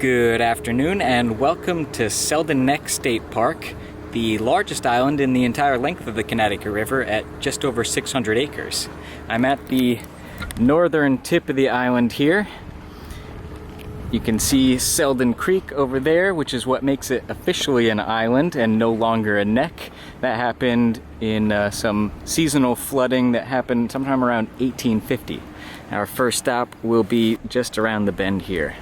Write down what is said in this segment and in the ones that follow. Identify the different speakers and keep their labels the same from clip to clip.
Speaker 1: Good afternoon and welcome to Selden Neck State Park, the largest island in the entire length of the Connecticut River at just over 600 acres. I'm at the northern tip of the island here. You can see Selden Creek over there, which is what makes it officially an island and no longer a neck. That happened in some seasonal flooding that happened sometime around 1850. Our first stop will be just around the bend here.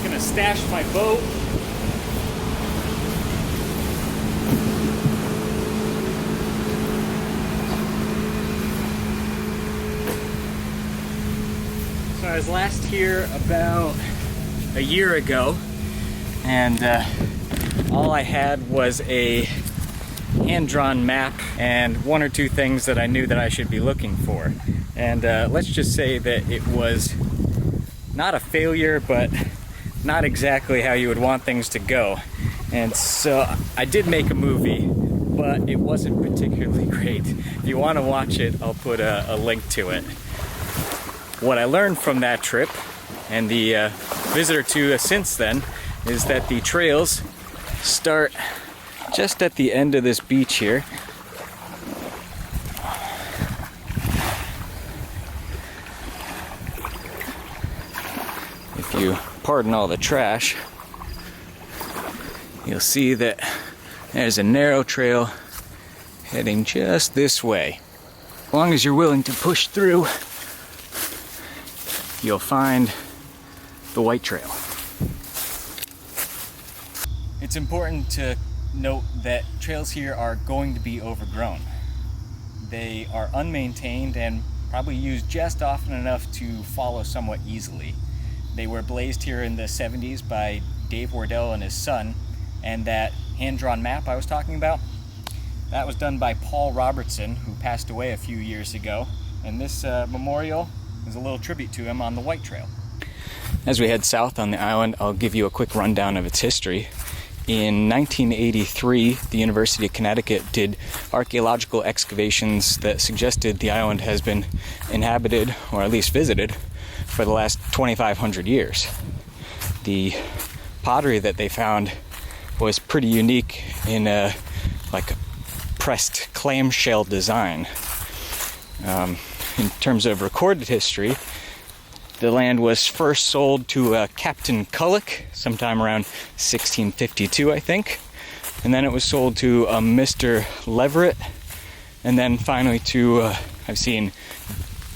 Speaker 1: Gonna stash my boat. So I was last here about a year ago, and all I had was a hand-drawn map and one or two things that I knew that I should be looking for. And let's just say that it was not a failure, but not exactly how you would want things to go. And so I did make a movie, but it wasn't particularly great. If you want to watch it, I'll put a link to it. What I learned from that trip, and the visitor to since then, is that the trails start just at the end of this beach here. If you pardon all the trash, you'll see that there's a narrow trail heading just this way. As long as you're willing to push through, you'll find the white trail. It's important to note that trails here are going to be overgrown. They are unmaintained and probably used just often enough to follow somewhat easily. They were blazed here in the 70s by Dave Wardell and his son, and that hand-drawn map I was talking about, that was done by Paul Robertson, who passed away a few years ago, and this memorial is a little tribute to him on the White Trail. As we head south on the island, I'll give you a quick rundown of its history. In 1983, the University of Connecticut did archaeological excavations that suggested the island has been inhabited, or at least visited, for the last 2,500 years. The pottery that they found was pretty unique in a pressed clamshell design. In terms of recorded history, the land was first sold to Captain Culloch sometime around 1652, I think. And then it was sold to Mr. Leverett. And then finally to, I've seen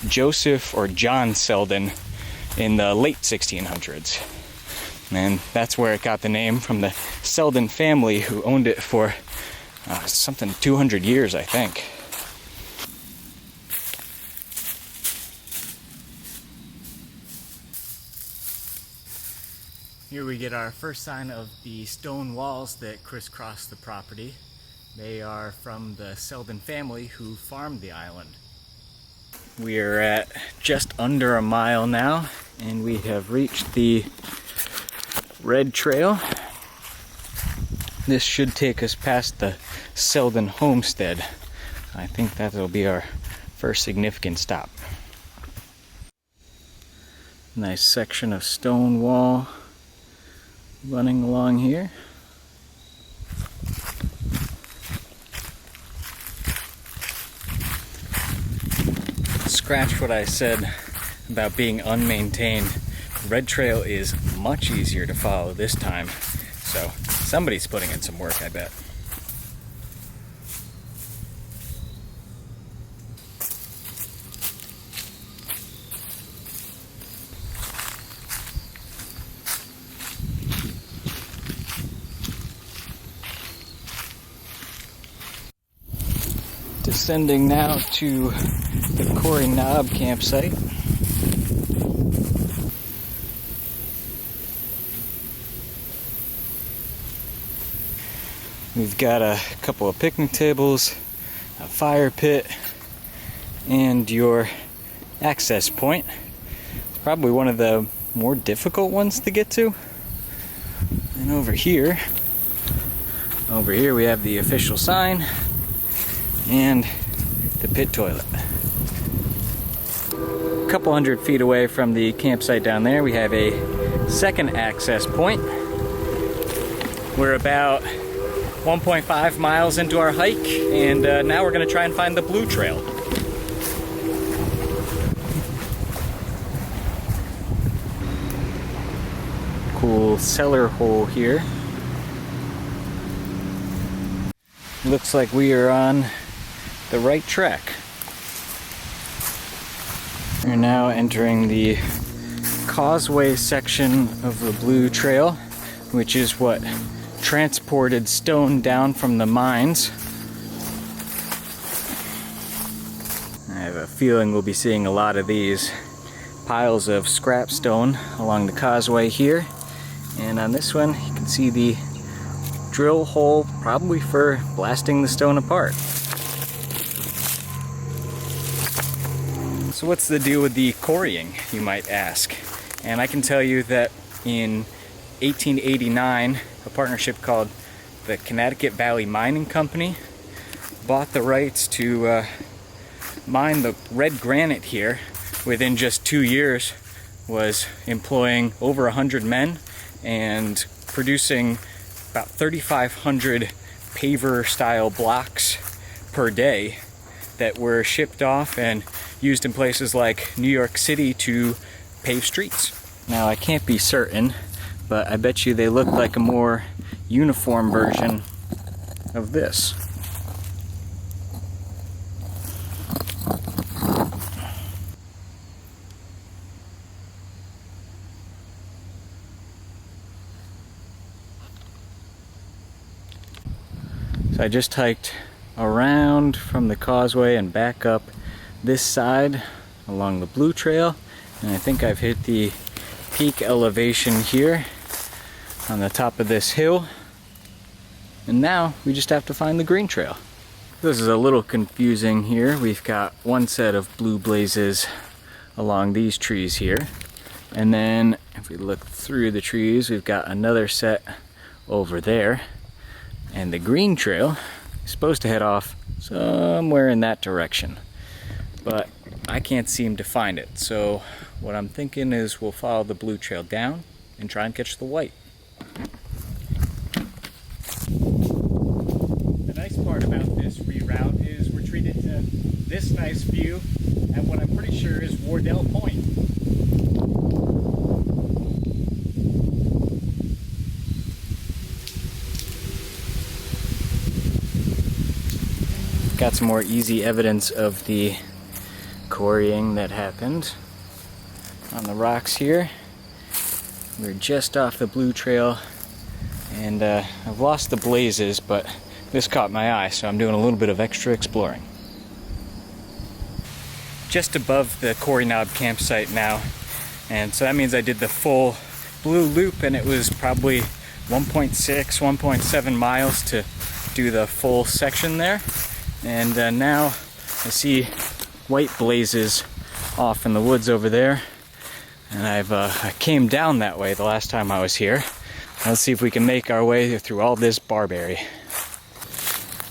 Speaker 1: Joseph or John Selden in the late 1600s. And that's where it got the name, from the Selden family, who owned it for something 200 years, I think. Here we get our first sign of the stone walls that crisscross the property. They are from the Selden family who farmed the island. We are at just under a mile now, and we have reached the red trail. This should take us past the Selden homestead. I think that'll be our first significant stop. Nice section of stone wall running along here. Scratch what I said about being unmaintained. The red trail is much easier to follow this time, so somebody's putting in some work, I bet. Descending now to the Quarry Knob campsite. We've got a couple of picnic tables, a fire pit, and your access point. Probably one of the more difficult ones to get to. And over here we have the official sign, and the pit toilet. A couple hundred feet away from the campsite down there, we have a second access point. We're about 1.5 miles into our hike, and now we're going to try and find the blue trail. Cool cellar hole here. Looks like we are on the right track. We're now entering the causeway section of the blue trail, which is what transported stone down from the mines. I have a feeling we'll be seeing a lot of these piles of scrap stone along the causeway here. And on this one, you can see the drill hole, probably for blasting the stone apart. So what's the deal with the quarrying, you might ask? And I can tell you that in 1889, a partnership called the Connecticut Valley Mining Company bought the rights to mine the red granite here. Within just 2 years, was employing over 100 men and producing about 3,500 paver-style blocks per day that were shipped off and used in places like New York City to pave streets. Now, I can't be certain, but I bet you they look like a more uniform version of this. So I just hiked around from the causeway and back up this side along the blue trail, and I think I've hit the peak elevation here on the top of this hill, and now we just have to find the green trail. This is a little confusing here. We've got one set of blue blazes along these trees here, and then if we look through the trees, we've got another set over there. And the green trail is supposed to head off somewhere in that direction, but I can't seem to find it. So what I'm thinking is we'll follow the blue trail down and try and catch the white. The nice part about this reroute is we're treated to this nice view at what I'm pretty sure is Wardell Point. Got some more easy evidence of the quarrying that happened on the rocks here. We're just off the blue trail, and I've lost the blazes, but this caught my eye, so I'm doing a little bit of extra exploring. Just above the Quarry Knob campsite now, and so that means I did the full blue loop, and it was probably 1.6, 1.7 miles to do the full section there. And now I see white blazes off in the woods over there, and I came down that way the last time I was here. Let's see if we can make our way through all this barberry.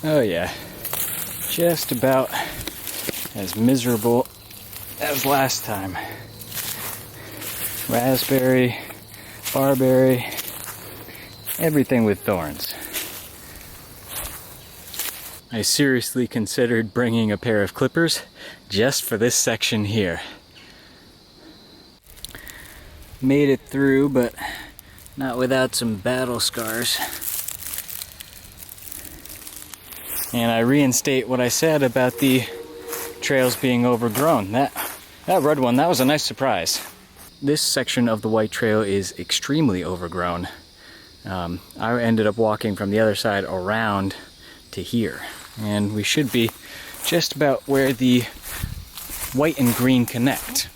Speaker 1: Oh yeah, just about as miserable as last time. Raspberry, barberry, everything with thorns. I seriously considered bringing a pair of clippers just for this section here. Made it through, but not without some battle scars. And I reinstate what I said about the trails being overgrown. That red one, that was a nice surprise. This section of the white trail is extremely overgrown. I ended up walking from the other side around to here, and we should be just about where the white and green connect.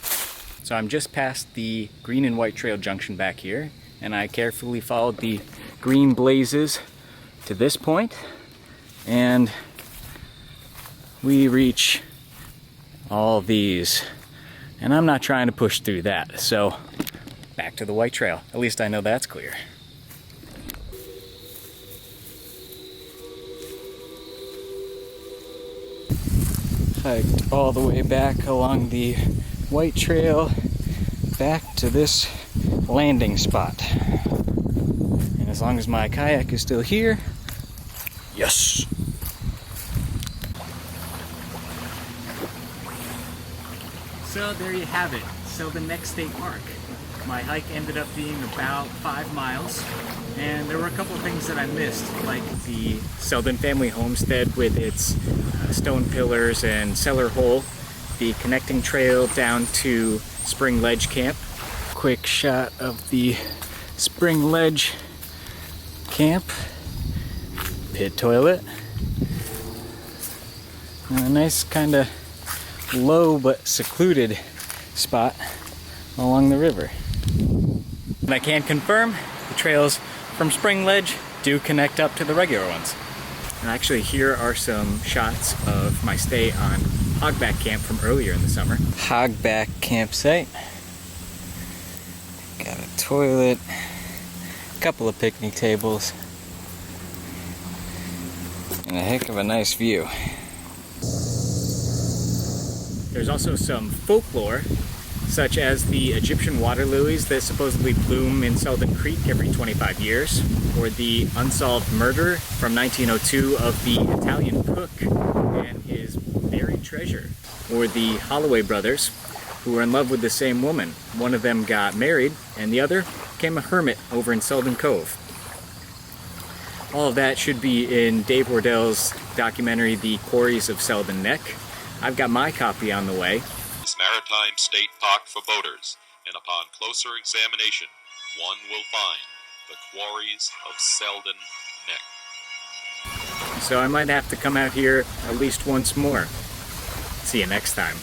Speaker 1: So I'm just past the green and white trail junction back here, and I carefully followed the green blazes to this point, and we reach all these, and I'm not trying to push through that, so back to the white trail. At least I know that's clear. hiked all the way back along the white trail back to this landing spot. And as long as my kayak is still here, yes! So there you have it, Selden Neck State Park. My hike ended up being about 5 miles, and there were a couple of things that I missed, like the Selden family homestead with its stone pillars and cellar hole, the connecting trail down to Spring Ledge Camp. Quick shot of the Spring Ledge Camp pit toilet, and a nice kind of low but secluded spot along the river. And I can confirm the trails from Spring Ledge do connect up to the regular ones. And actually, here are some shots of my stay on Hogback Camp from earlier in the summer. Hogback campsite. Got a toilet, a couple of picnic tables, and a heck of a nice view. There's also some folklore, such as the Egyptian water lilies that supposedly bloom in Selden Creek every 25 years, or the unsolved murder from 1902 of the Italian cook and his buried treasure, or the Holloway brothers, who were in love with the same woman. One of them got married, and the other became a hermit over in Selden Cove. All of that should be in Dave Wardell's documentary, The Quarries of Selden Neck. I've got my copy on the way.
Speaker 2: This maritime state park for boaters, and upon closer examination, one will find the quarries of Selden Neck.
Speaker 1: So I might have to come out here at least once more. See you next time.